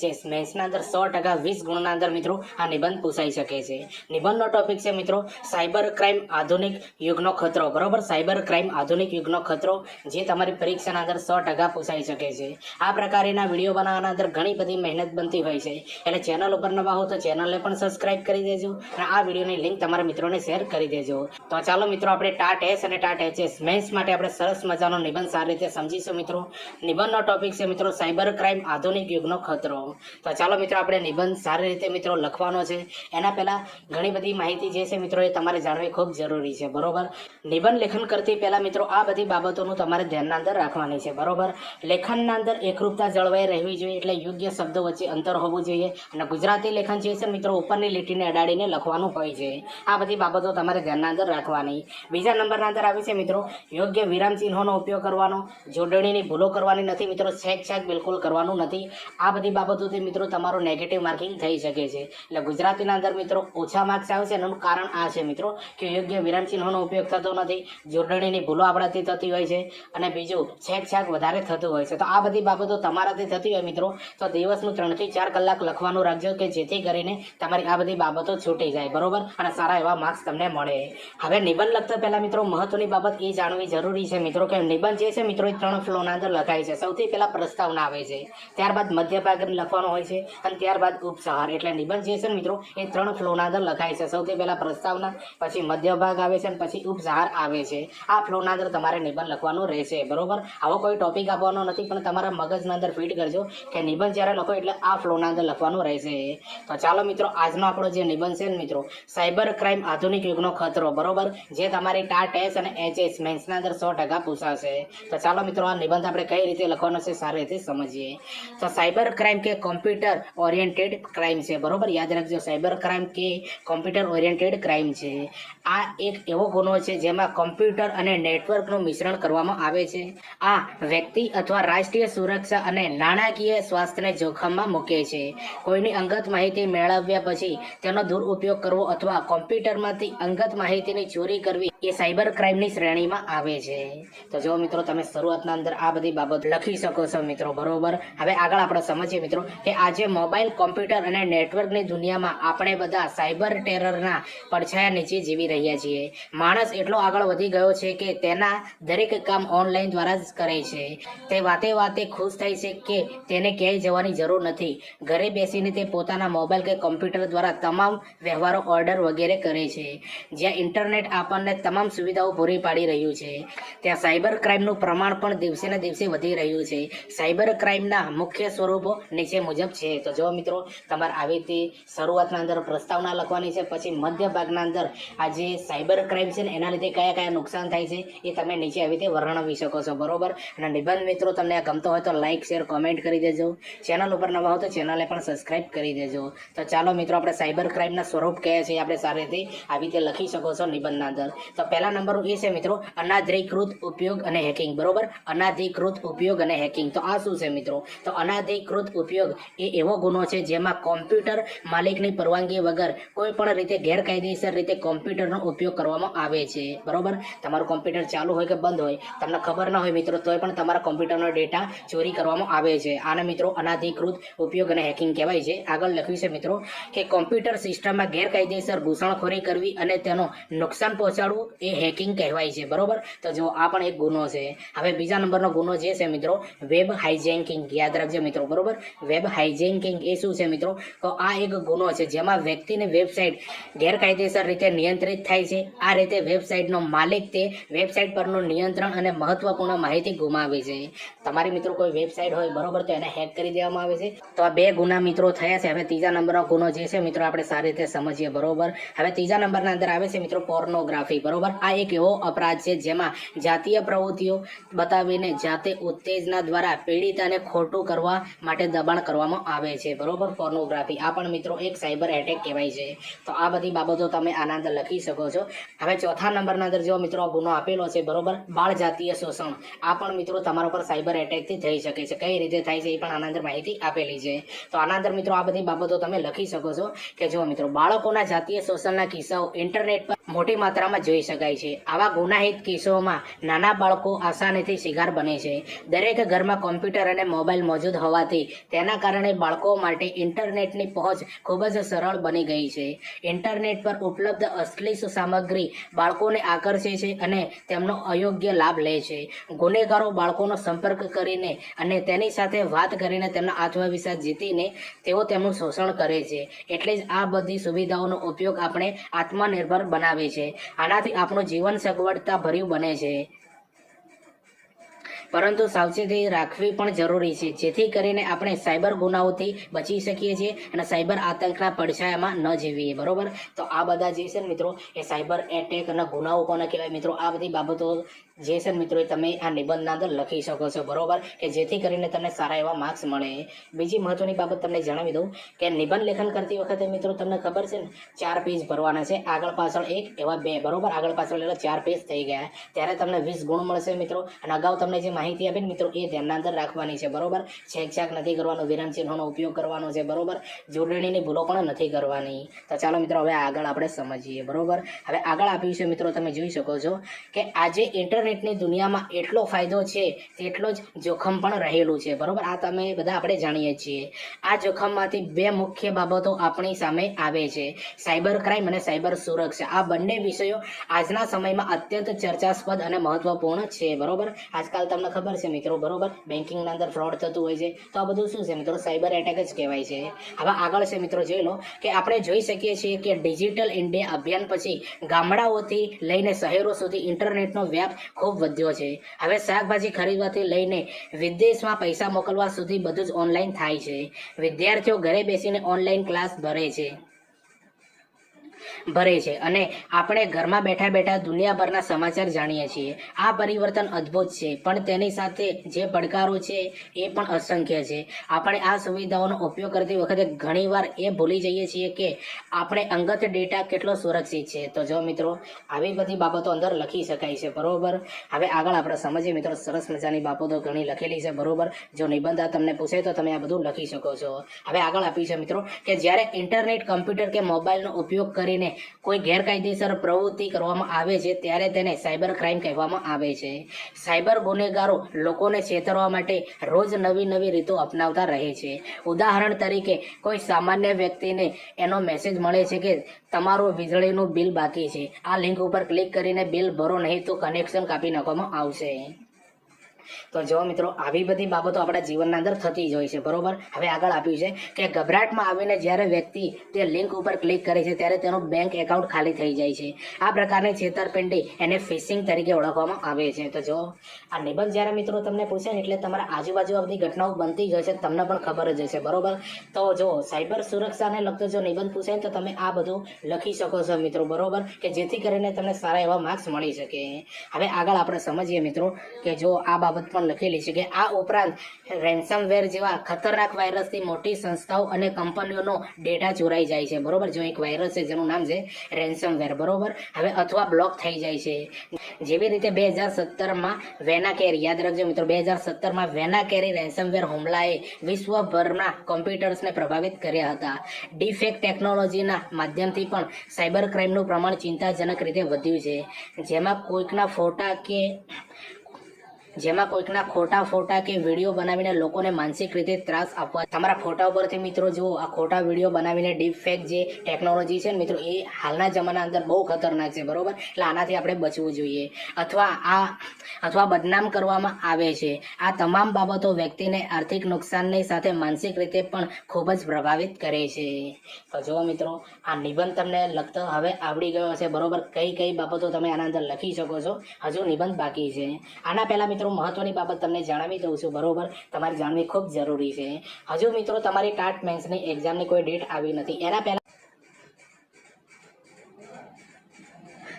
HS મેથ્સના અંદર 100% 20 ગુણના અંદર મિત્રો આ નિબંધ પૂછાઈ શકે છે। નિબંધનો ટોપિક છે મિત્રો સાયબર ક્રાઇમ આધુનિક યુગનો ખતરો, બરોબર। સાયબર ક્રાઇમ આધુનિક યુગનો ખતરો જે તમારી પરીક્ષાના અંદર 100% પૂછાઈ શકે છે। આ પ્રકારના વિડીયો બનાવવાના અંદર ઘણી બધી મહેનત બનતી હોય છે, એટલે ચેનલ ઉપર નવા હો તો ચેનલને પણ સબસ્ક્રાઇબ કરી દેજો અને આ વિડીયોની લિંક તમારા મિત્રોને શેર કરી દેજો। તો ચાલો મિત્રો આપણે ટાટ એસ અને ટાટ એચએસ મેથ્સ માટે આપણે સરસ મજાનો નિબંધ સારી રીતે સમજીશું મિત્રો। નિબંધનો ટોપિક છે મિત્રો સાયબર ક્રાઇમ આધુનિક યુગનો ખતરો। તો ચાલો મિત્રો આપણે નિબંધ સારી રીતે મિત્રો લખવાનો છે। એના પહેલા ઘણી બધી માહિતી જે છે મિત્રો એ તમારે જાણવી ખૂબ જરૂરી છે, બરોબર। નિબંધ લેખન કરતી પહેલા મિત્રો આ બધી બાબતોનું તમારે ધ્યાનના અંદર રાખવાની છે, બરોબર। લેખનના અંદર એકરૂપતા જળવાઈ રહેવી જોઈએ, એટલે યોગ્ય શબ્દો વચ્ચે અંતર હોવું જોઈએ અને ગુજરાતી લેખન જે છે મિત્રો ઉપરની લીટીને અડાડીને લખવાનું હોય છે। આ બધી બાબતો તમારે ધ્યાનના અંદર રાખવાની। બીજા નંબરના અંદર આવે છે મિત્રો યોગ્ય વિરામ ચિહ્નોનો ઉપયોગ કરવાનો, જોડણીની ભૂલો કરવાની નથી મિત્રો, છેક બિલકુલ કરવાનું નથી। આ બધી બાબતોથી મિત્રો તમારું નેગેટિવ માર્કિંગ થઈ શકે છે, એટલે ગુજરાતીના અંદર મિત્રો ઓછા માર્ક્સ આવે છે। એનું કારણ આ છે મિત્રો કે યોગ્ય વિરામ ચિહ્નોનો ઉપયોગ થતો નથી, જોડણીની ભૂલો આપણાથી થતી હોય છે અને બીજું છેક વધારે થતું હોય છે। તો આ બધી બાબતો તમારાથી થતી હોય મિત્રો તો દિવસનું 3 થી 4 કલાક લખવાનું રાખજો કે જેથી કરીને તમારી આ બધી બાબતો છૂટી જાય, બરોબર, અને સારા એવા માર્ક્સ તમને મળે। હવે નિબંધ લખતા પહેલા મિત્રો મહત્વની બાબત એ જાણવી જરૂરી છે મિત્રો કે નિબંધ જે છે મિત્રો એ 3 ફ્લોના અંદર લખાય છે। સૌથી પહેલા પ્રસ્તાવના આવે છે, ત્યારબાદ મધ્ય ભાગ લખવાનો હોય છે અને ત્યારબાદ ઉપસહાર। એટલે નિબંધ જે છે ને મિત્રો એ 3 ફ્લોના અંદર લખાય છે। સૌથી પહેલા પ્રસ્તાવના, પછી મધ્ય ભાગ આવે છે અને પછી ઉપસહાર આવે છે। આ ફ્લોના અંદર તમારે નિબંધ લખવાનું રહેશે, બરોબર। આવો કોઈ ટોપિક આપવાનો નથી, પણ તમારા મગજના અંદર ફીટ કરજો કે નિબંધ જ્યારે લખો એટલે આ ફ્લોના અંદર લખવાનું રહેશે। તો ચાલો મિત્રો આજનો આપણો જે નિબંધ છે ને મિત્રો સાયબર ક્રાઇમ આધુનિક યુગનો ખતરો, બરોબર, જે તમારી ટાટ એસ અને એચએસ મેથ્સના અંદર 100% પૂછાશે। તો ચાલો મિત્રો આ નિબંધ આપણે કઈ રીતે લખવાનો છે સારી રીતે સમજીએ। તો સાયબર ક્રાઇમ કે કોમ્પ્યુટર ઓરિએન્ટેડ ક્રાઇમ છે, બરોબર, યાદ રાખજો સાયબર ક્રાઇમ કે કોમ્પ્યુટર ઓરિએન્ટેડ ક્રાઇમ છે। આ એક એવો ગુનો છે જેમાં કોમ્પ્યુટર અને નેટવર્કનું મિશ્રણ કરવામાં આવે છે। આ વ્યક્તિ અથવા રાષ્ટ્રીય સુરક્ષા અને નાણાકીય સ્વાસ્થ્યને જોખમમાં મૂકે છે। કોઈની અંગત માહિતી મેળવ્યા પછી તેનો દુરુપયોગ કરવો અથવા કોમ્પ્યુટરમાંથી અંગત માહિતીની ચોરી કરવી એ સાયબર ક્રાઇમની શ્રેણીમાં આવે છે। તો જો મિત્રો તમે શરૂઆતના અંદર આ બધી બાબત લખી શકો છો મિત્રો, બરોબર। હવે આગળ આપણે સમજીએ મિત્રો કે આજે મોબાઈલ, કોમ્પ્યુટર અને નેટવર્કની દુનિયામાં આપણે બધા સાયબર ટેરરના પડછાયા નીચે જીવી રહ્યા છીએ। માણસ એટલો આગળ વધી ગયો છે કે તેના દરેક કામ ઓનલાઈન દ્વારા જ કરે છે। તે વાતે ખુશ થાય છે કે તેને ક્યાંય જવાની જરૂર નથી। ઘરે બેસીને તે પોતાના મોબાઈલ કે કોમ્પ્યુટર દ્વારા તમામ વ્યવહારો, ઓર્ડર વગેરે કરે છે। જ્યાં ઇન્ટરનેટ આપણને તમામ સુવિધાઓ પૂરી પાડી રહ્યું છે ત્યાં સાયબર ક્રાઇમનું પ્રમાણ પણ દિવસે ને દિવસે વધી રહ્યું છે। સાયબર ક્રાઇમના મુખ્ય સ્વરૂપો નીચે મુજબ છે। તો જો મિત્રો તમારે આવી રીતે શરૂઆતના અંદર પ્રસ્તાવના લખવાની છે, પછી મધ્ય ભાગના અંદર આ જે સાયબર ક્રાઇમ છે ને એના લીધે કયા નુકસાન થાય છે એ તમે નીચે આવી રીતે વર્ણવી શકો છો, બરોબર। અને નિબંધ મિત્રો તમને આ ગમતો હોય તો લાઇક, શેર, કોમેન્ટ કરી દેજો। ચેનલ ઉપર નવા હો તો ચેનલને પણ સબસ્ક્રાઇબ કરી દેજો। તો ચાલો મિત્રો આપણે સાયબર ક્રાઇમના સ્વરૂપ કયા છે આપણે સારી રીતે આવી રીતે લખી શકો છો નિબંધના અંદર। તો પહેલા નંબરનું એ છે મિત્રો અનાધિકૃત ઉપયોગ અને હેકિંગ, બરોબર, અનાધિકૃત ઉપયોગ અને હેકિંગ। તો આ શું છે મિત્રો? તો અનાધિકૃત ઉપયોગ એ એવો ગુનો છે જેમાં કોમ્પ્યુટર માલિકની પરવાનગી વગર કોઈ પણ રીતે ગેરકાયદેસર રીતે કોમ્પ્યુટરનો ઉપયોગ કરવામાં આવે છે, બરોબર। તમારું કોમ્પ્યુટર ચાલુ હોય કે બંધ હોય તમને ખબર ના હોય મિત્રો તોય પણ તમારા કોમ્પ્યુટરનો ડેટા ચોરી કરવામાં આવે છે। આને મિત્રો અનાધિકૃત ઉપયોગ અને હેકિંગ કહેવાય છે। આગળ લખ્યું છે મિત્રો કે કોમ્પ્યુટર સિસ્ટમમાં ગેરકાયદેસર ઘૂસણખોરી કરવી અને તેનો નુકસાન પહોંચાડવું એ હેકિંગ કહેવાય છે, બરોબર। તો જો આ પણ એક ગુનો છે। હવે બીજા નંબરનો ગુનો જે છે મિત્રો વેબ હાઇજેકિંગ, યાદ રાખજો મિત્રો, બરોબર। વેબ હાઇજેકિંગ એ શું છે મિત્રો? તો આ એક ગુનો છે જેમાં વ્યક્તિની વેબસાઇટ ગેરકાયદેસર રીતે નિયંત્રિત થાય છે। આ રીતે વેબસાઇટનો માલિક તે વેબસાઇટ પરનું નિયંત્રણ અને મહત્વપૂર્ણ માહિતી ગુમાવે છે। તમારી મિત્રો કોઈ વેબસાઇટ હોય, બરોબર, તો એને હેક કરી દેવામાં આવે છે। તો આ 2 ગુના મિત્રો થયા છે। હવે ત્રીજા નંબરનો ગુનો જે છે મિત્રો આપણે સારી રીતે સમજીએ, બરોબર। હવે ત્રીજા નંબરના અંદર આવે છે મિત્રો પોર્નોગ્રાફી, બરોબર। આ એક એવો અપરાધ છે જેમાં જાતીય પ્રવૃત્તિઓ બતાવીને જાતે ઉત્તેજના દ્વારા પીડિતાને ખોટું કરવા માટે દબાણ કરવામાં આવે છે, બરોબર, પોર્નોગ્રાફી। આ પણ મિત્રો એક સાયબર એટેક કહેવાય છે। તો આ બધી બાબતો તમે આના અંદર લખી શકો છો। હવે ચોથા નંબરના અંદર જો મિત્રો ગુનો આપેલો છે, બરોબર, બાળ જાતીય શોષણ। આ પણ મિત્રો તમારા પર સાયબર એટેકથી થઈ શકે છે। કઈ રીતે થાય છે એ પણ આના અંદર માહિતી આપેલી છે। તો આના અંદર મિત્રો આ બધી બાબતો તમે લખી શકો છો કે જો મિત્રો બાળકોના જાતીય શોષણના કિસ્સાઓ ઇન્ટરનેટ પર મોટી માત્રામાં જોઈ શકાય છે. આવા ગુનાહિત કિસ્સાઓમાં નાના બાળકો આસાનીથી શિકાર બને છે. દરેક ઘરમાં કોમ્પ્યુટર અને મોબાઈલ મોજૂદ હોવાથી તેના કારણે બાળકો માટે ઇન્ટરનેટની પહોંચ ખૂબ જ સરળ બની ગઈ છે. ઇન્ટરનેટ પર ઉપલબ્ધ અશ્લીલ સામગ્રી બાળકોને આકર્ષે છે અને તેમનો અયોગ્ય લાભ લે છે. ગુનેગારો બાળકોનો સંપર્ક કરીને અને તેની સાથે વાત કરીને તેમના આત્મવિશ્વાસ જીતીને તેઓ તેમનું શોષણ કરે છે. એટલે જ આ બધી સુવિધાઓનો ઉપયોગ આપણે આત્મનિર્ભર બનાવે છે. આનાથી આપણું જીવન સગવડતા ભર્યું બને છે. પરંતુ સાવચેતી રાખવી પણ જરૂરી છે, જેથી કરીને આપણે સાયબર ગુનાઓથી બચી શકીએ છીએ અને સાયબર આતંકના પડછાયામાં ન જીવીએ. બરોબર, તો આ બધા જે છે ને મિત્રો એ સાયબર એટેક અને ગુનાઓ કોને કહેવાય મિત્રો, આ બધી બાબતો જે છે ને મિત્રો એ તમે આ નિબંધના અંદર લખી શકો છો. બરોબર, કે જેથી કરીને તમને સારા એવા માર્ક્સ મળે. બીજી મહત્વની બાબત તમને જણાવી દઉં કે નિબંધ લેખન કરતી વખતે મિત્રો તમને ખબર છે ને 4 પેજ ભરવાના છે, આગળ પાછળ 1 એવા 2. બરોબર, આગળ પાછળ એટલે 4 પેજ થઈ ગયા. ત્યારે તમને 20 ગુણ મળશે મિત્રો. અને અગાઉ તમને જે માહિતી આપી ને મિત્રો એ ધ્યાનના અંદર રાખવાની છે. બરોબર, છેકછાક નથી કરવાનો, વિરામ ચિહ્નોનો ઉપયોગ કરવાનો છે. બરોબર, જોડણીની ભૂલો પણ નથી કરવાની. તો ચાલો મિત્રો હવે આગળ આપણે સમજીએ. બરોબર, હવે આગળ આપ્યું છે મિત્રો, તમે જોઈ શકો છો કે આજે ઇન્ટરનેટની દુનિયામાં એટલો ફાયદો છે તેટલો જ જોખમ પણ રહેલું છે. બરોબર, આ તમે બધા આપણે જાણીએ છીએ. આ જોખમમાંથી 2 મુખ્ય બાબતો આપણી સામે આવે છે, સાયબર ક્રાઇમ અને સાયબર સુરક્ષા. આ બંને વિષયો આજના સમયમાં અત્યંત ચર્ચાસ્પદ અને મહત્વપૂર્ણ છે. બરોબર, આજકાલ તમને ખબર છે મિત્રો, બરોબર, બેન્કિંગના અંદર ફ્રોડ થતું હોય છે, તો આ બધું શું છે મિત્રો, સાયબર એટેક જ કહેવાય છે. હવે આગળ છે મિત્રો, જોઈ લો કે આપણે જોઈ શકીએ છીએ કે ડિજિટલ ઇન્ડિયા અભિયાન પછી ગામડાઓથી લઈને શહેરો સુધી ઇન્ટરનેટનો વ્યાપ ખૂબ વધ્યો છે. હવે શાકભાજી ખરીદવાથી લઈને વિદેશમાં પૈસા મોકલવા સુધી બધું જ ઓનલાઈન થાય છે. વિદ્યાર્થીઓ ઘરે બેસીને ઓનલાઈન ક્લાસ ભરે છે અને આપણે ઘરમાં બેઠા બેઠા દુનિયાભરના સમાચાર જાણીએ છીએ. આ પરિવર્તન અદ્ભુત છે, પણ તેની સાથે જે પડકારો છે એ પણ અસંખ્ય છે. આપણે આ સુવિધાઓનો ઉપયોગ કરતી વખતે ઘણીવાર એ ભૂલી જઈએ છીએ કે આપણે અંગત ડેટા કેટલો સુરક્ષિત છે. તો જો મિત્રો આવી બધી બાબતો અંદર લખી શકાય છે. બરોબર, હવે આગળ આપણે સમજીએ મિત્રો. સરસ મજાની બાબતો ઘણી લખેલી છે. બરોબર, જો નિબંધ તમને પૂછે તો તમે આ બધું લખી શકો છો. હવે આગળ આપ્યું છે મિત્રો કે જ્યારે ઇન્ટરનેટ, કમ્પ્યુટર કે મોબાઈલનો ઉપયોગ કરીને કોઈ ગેરકાયદેસર પ્રવૃત્તિ કરવામાં આવે છે ત્યારે તેને સાયબર ક્રાઇમ કહેવામાં આવે છે. સાયબર ગુનેગારો લોકોને છેતરવા માટે રોજ નવી રીતો અપનાવતા રહે છે. ઉદાહરણ તરીકે કોઈ સામાન્ય વ્યક્તિને એનો મેસેજ મળે છે કે તમારું વીજળીનું બિલ બાકી છે, આ લિંક ઉપર ક્લિક કરીને બિલ ભરો, નહીં તો કનેક્શન કાપી નાખવામાં આવશે. તો જો મિત્રો આવી બધી બાબતો આપણા જીવનના અંદર થતી જ હોય છે. બરોબર, હવે આગળ આપ્યું છે કે ગભરાટમાં આવીને જ્યારે વ્યક્તિ તે લિંક ઉપર ક્લિક કરે છે ત્યારે તેનું બેંક એકાઉન્ટ ખાલી થઈ જાય છે. આ પ્રકારની છેતરપિંડી એને ફિશિંગ તરીકે ઓળખવામાં આવે છે. તો જો આ નિબંધ જ્યારે મિત્રો તમને પૂછે ને એટલે તમારા આજુબાજુ આ બધી ઘટનાઓ બનતી જ હશે, તમને પણ ખબર જ હશે. બરોબર, તો જો સાયબર સુરક્ષાને લગતો જો નિબંધ પૂછે ને તો તમે આ બધું લખી શકો છો મિત્રો. બરોબર, કે જેથી કરીને તમને સારા એવા માર્ક્સ મળી શકે. હવે આગળ આપણે સમજીએ મિત્રો કે જો આ બાબત પણ લખેલી છે કે આ ઉપરાંત રેન્સમવેર જેવા ખતરનાક વાયરસથી મોટી સંસ્થાઓ અને કંપનીઓનો ડેટા ચોરાઈ જાય છે. બરોબર, જો એક વાયરસ છે જેનું નામ છે રેન્સમવેર. બરોબર, હવે અથવા બ્લોક થઈ જાય છે. જેવી રીતે 2017માં વેનાકેરી, યાદ રાખજો મિત્રો, 2017માં વેનાકેરી રેન્સમવેર હુમલાએ વિશ્વભરના કોમ્પ્યુટર્સને પ્રભાવિત કર્યા હતા. ડીફેક ટેકનોલોજીના માધ્યમથી પણ સાયબર ક્રાઇમનું પ્રમાણ ચિંતાજનક રીતે વધ્યું છે, જેમાં કોઈકના ખોટા ફોટા કે વિડીયો બનાવીને લોકોને માનસિક રીતે ત્રાસ આપવા. તમારા ફોટા ઉપરથી મિત્રો જુઓ, આ ખોટા વિડીયો બનાવીને ડીપ ફેક જે ટેકનોલોજી છે ને મિત્રો એ હાલના જમાના અંદર બહુ ખતરનાક છે. બરોબર, એટલે આનાથી આપણે બચવું જોઈએ. અથવા બદનામ કરવામાં આવે છે. આ તમામ બાબતો વ્યક્તિને આર્થિક નુકસાનની સાથે માનસિક રીતે પણ ખૂબ જ પ્રભાવિત કરે છે. તો જુઓ મિત્રો આ નિબંધ તમને લગતો હવે આવડી ગયો હશે. બરોબર, કઈ બાબતો તમે આના અંદર લખી શકો છો, હજુ નિબંધ બાકી છે. આના પહેલા મિત્રો મહત્વની બાબત તમને જણાવી દઉં છું. બરોબર, તમારે જાણવી ખૂબ જરૂરી છે. હજુ મિત્રો તમારી ટાટ મેન્સની એક્ઝામની કોઈ ડેટ આવી નથી. એના પહેલા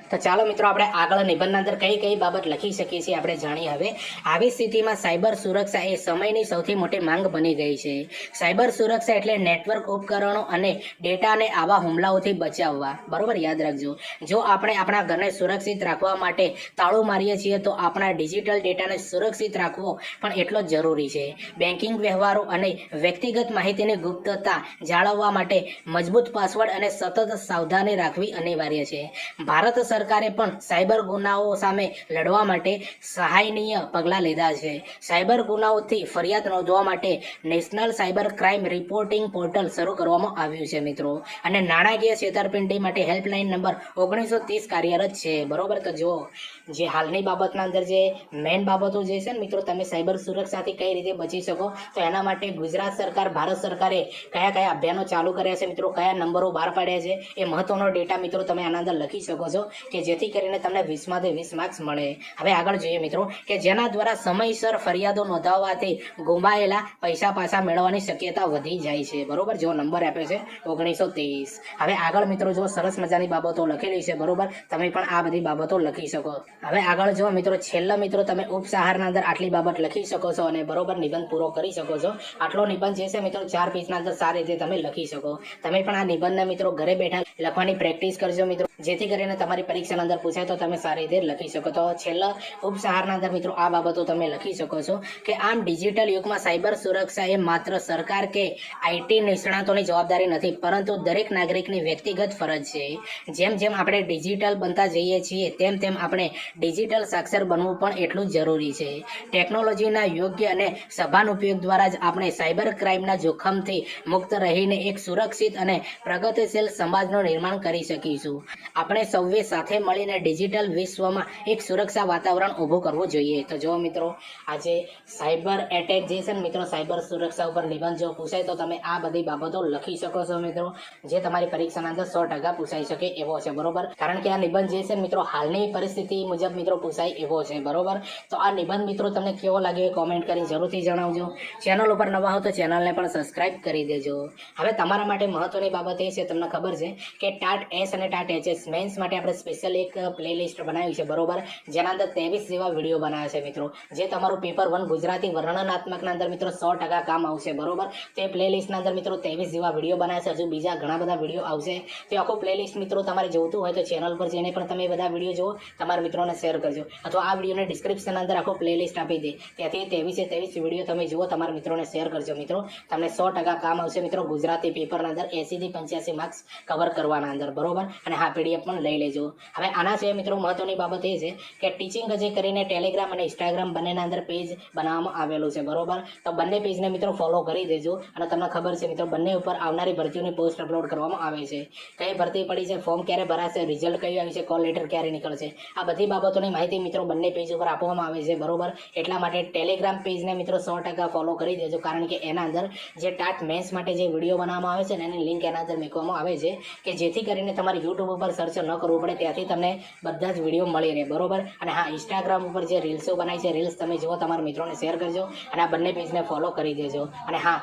તો ચાલો મિત્રો આપણે આગળ નિબંધના અંદર કઈ કઈ બાબત લખી શકીએ છીએ આપણે જાણીએ. હવે આવી સ્થિતિમાં સાયબર સુરક્ષા એ સમયની સૌથી મોટી માંગ બની ગઈ છે. સાયબર સુરક્ષા એટલે નેટવર્ક ઉપકરણો અને ડેટાને આવા હુમલાઓથી બચાવવા. બરોબર, યાદ રાખજો. જો આપણે આપણા ઘરને સુરક્ષિત રાખવા માટે તાળું મારીએ છીએ તો આપણા ડિજિટલ ડેટાને સુરક્ષિત રાખવો પણ એટલો જ જરૂરી છે. બેન્કિંગ વ્યવહારો અને વ્યક્તિગત માહિતીની ગુપ્તતા જાળવવા માટે મજબૂત પાસવર્ડ અને સતત સાવધાની રાખવી અનિવાર્ય છે. ભારત સરકારે પણ સાયબર ગુનાઓ સામે લડવા માટે સહાયનીય પગલાં લીધા છે. સાયબર ગુનાઓથી ફરિયાદ નોંધવા માટે national cyber crime reporting portal શરૂ કરવામાં આવ્યું છે મિત્રો. અને નાણાકીય છેતરપિંડી માટે હેલ્પલાઇન નંબર 1930 કાર્યરત છે. બરોબર, તો જો જે હાલની બાબતના અંદર જે મેઇન બાબતો જે છે ને મિત્રો, તમે સાયબર સુરક્ષાથી કઈ રીતે બચી શકો, તો એના માટે ગુજરાત સરકાર, ભારત સરકારે કયા કયા અભિયાનો ચાલુ કર્યા છે મિત્રો, કયા નંબરો બહાર પાડ્યા છે, એ મહત્વનો ડેટા મિત્રો તમે આના અંદર લખી શકો છો કે જેથી કરીને તમને 20માંથી 20 માર્ક્સ મળે. હવે આગળ જોઈએ મિત્રો કે જેના દ્વારા સમયસર ફરિયાદો નોંધાવવાથી ગુમાયેલા પૈસા પાછા મેળવવાની શક્યતા વધી જાય છે. બરોબર, જો નંબર આપ્યો છે 1930. હવે આગળ મિત્રો જો સરસ મજાની બાબતો લખેલી છે. બરોબર, તમે પણ આ બધી બાબતો લખી શકો. હવે આગળ જો મિત્રો છેલ્લા મિત્રો તમે ઉપસહારના અંદર આટલી બાબત લખી શકો છો અને બરોબર નિબંધ પૂરો કરી શકો છો. આટલો નિબંધ જે છે મિત્રો 4 પેજના અંદર સારી રીતે તમે લખી શકો. તમે પણ આ નિબંધને મિત્રો ઘરે બેઠા લખવાની પ્રેક્ટિસ કરજો મિત્રો, જેથી કરીને તમારી પરીક્ષાના અંદર પૂછાય તો તમે સારી રીતે લખી શકો. તો છેલ્લા ઉપસહારના અંદર મિત્રો આ બાબતો તમે લખી શકો છો કે આમ ડિજિટલ યુગમાં સાયબર સુરક્ષા એ માત્ર સરકાર કે આઈટી નિષ્ણાતોની જવાબદારી નથી, પરંતુ દરેક નાગરિકની વ્યક્તિગત ફરજ છે. જેમ જેમ આપણે ડિજિટલ બનતા જઈએ છીએ તેમ તેમ આપણે ડિજિટલ સાક્ષર બનવું પણ એટલું જ જરૂરી છે. ટેકનોલોજીના યોગ્ય અને સભાન ઉપયોગ દ્વારા જ આપણે સાયબર ક્રાઇમના જોખમથી મુક્ત રહીને એક સુરક્ષિત અને પ્રગતિશીલ સમાજનું નિર્માણ કરી શકીશું. આપણે સૌએ સાથે મળીને ડિજિટલ વિશ્વમાં એક સુરક્ષા વાતાવરણ ઊભું કરવું જોઈએ. તો જો મિત્રો આજે સાયબર એટેક જે છે ને મિત્રો, સાયબર સુરક્ષા ઉપર નિબંધ જો પૂછાય તો તમે આ બધી બાબતો લખી શકો છો મિત્રો, જે તમારી પરીક્ષાના અંદર 100% પૂછાઈ શકે એવો છે. બરોબર, કારણ કે આ નિબંધ જે છે મિત્રો હાલની પરિસ્થિતિ મુજબ મિત્રો પૂછાય એવો છે. બરોબર, તો આ નિબંધ મિત્રો તમને કેવો લાગ્યો કોમેન્ટ કરી જરૂરથી જણાવજો. ચેનલ ઉપર નવા હો તો ચેનલને પણ સબસ્ક્રાઇબ કરી દેજો. હવે તમારા માટે મહત્વની બાબત એ છે, તમને ખબર છે કે ટાટ એસ અને ટાટ એચએસ મેન્સ માટે આપણે સ્પેશિયલ એક પ્લેલિસ્ટ બનાવી છે. બરોબર, જેના અંદર 23 જેવા વિડીયો બનાવ્યા છે મિત્રો, જે તમારું પેપર 1 ગુજરાતી વર્ણનાત્મકના અંદર મિત્રો 100% કામ આવશે. બરોબર, તે પ્લેલિસ્ટના અંદર મિત્રો 23 જેવા વિડીયો બનાવ્યા છે. હજુ બીજા ઘણા બધા વિડીયો આવશે. તે આખું પ્લેલિસ્ટ મિત્રો તમારે જોતું હોય તો ચેનલ પર જઈને પણ તમે બધા વિડીયો જુઓ, તમારા મિત્રોને શેર કરજો, અથવા આ વિડીયોને ડિસ્ક્રિપ્શન અંદર આખો પ્લેલિસ્ટ આપી દે, ત્યાંથી 23 વિડીયો તમે જુઓ, તમારા મિત્રોને શેર કરજો મિત્રો. તમને 100% કામ આવશે મિત્રો. ગુજરાતી પેપરના અંદર 80 થી 85 માર્ક્સ કવર કરવાના અંદર. બરોબર, અને હા PDF પણ લઈ લેજો. હવે આના છે મિત્રો મહત્વની બાબત એ છે કે ટીચિંગ જે કરીને ટેલિગ્રામ અને ઇન્સ્ટાગ્રામ બંનેના અંદર પેજ બનાવવામાં આવેલું છે. બરોબર, તો બંને પેજને મિત્રો ફોલો કરી દેજો. અને તમને ખબર છે મિત્રો બંને ઉપર આવનારી ભરતીઓની પોસ્ટ અપલોડ કરવામાં આવે છે. કઈ ભરતી પડી છે, ફોર્મ ક્યારે ભરાશે, રિઝલ્ટ કયું આવ્યું છે, કોલ લેટર ક્યારે નીકળશે, આ બધી બાબતોની માહિતી મિત્રો બંને પેજ ઉપર આપવામાં આવે છે. બરોબર, એટલા માટે ટેલિગ્રામ પેજને મિત્રો 100% ફોલો કરી દેજો, કારણ કે એના અંદર જે ટાટ મેન્સ માટે જે વિડીયો બનાવવામાં આવે છે ને એની લિંક એના અંદર મૂકવામાં આવે છે કે જેથી કરીને તમારે યુટ્યુબ ઉપર સર્ચ ન કરવું પડે, ત્યાંથી તમને બધા જ વિડીયો મળી રહે. બરોબર, અને હા ઇન્સ્ટાગ્રામ ઉપર જે રીલ્સો બનાવી છે, રીલ્સ તમે જુઓ, તમારા મિત્રોને શેર કરજો અને આ બંને પેજને ફોલો કરી દેજો. અને હા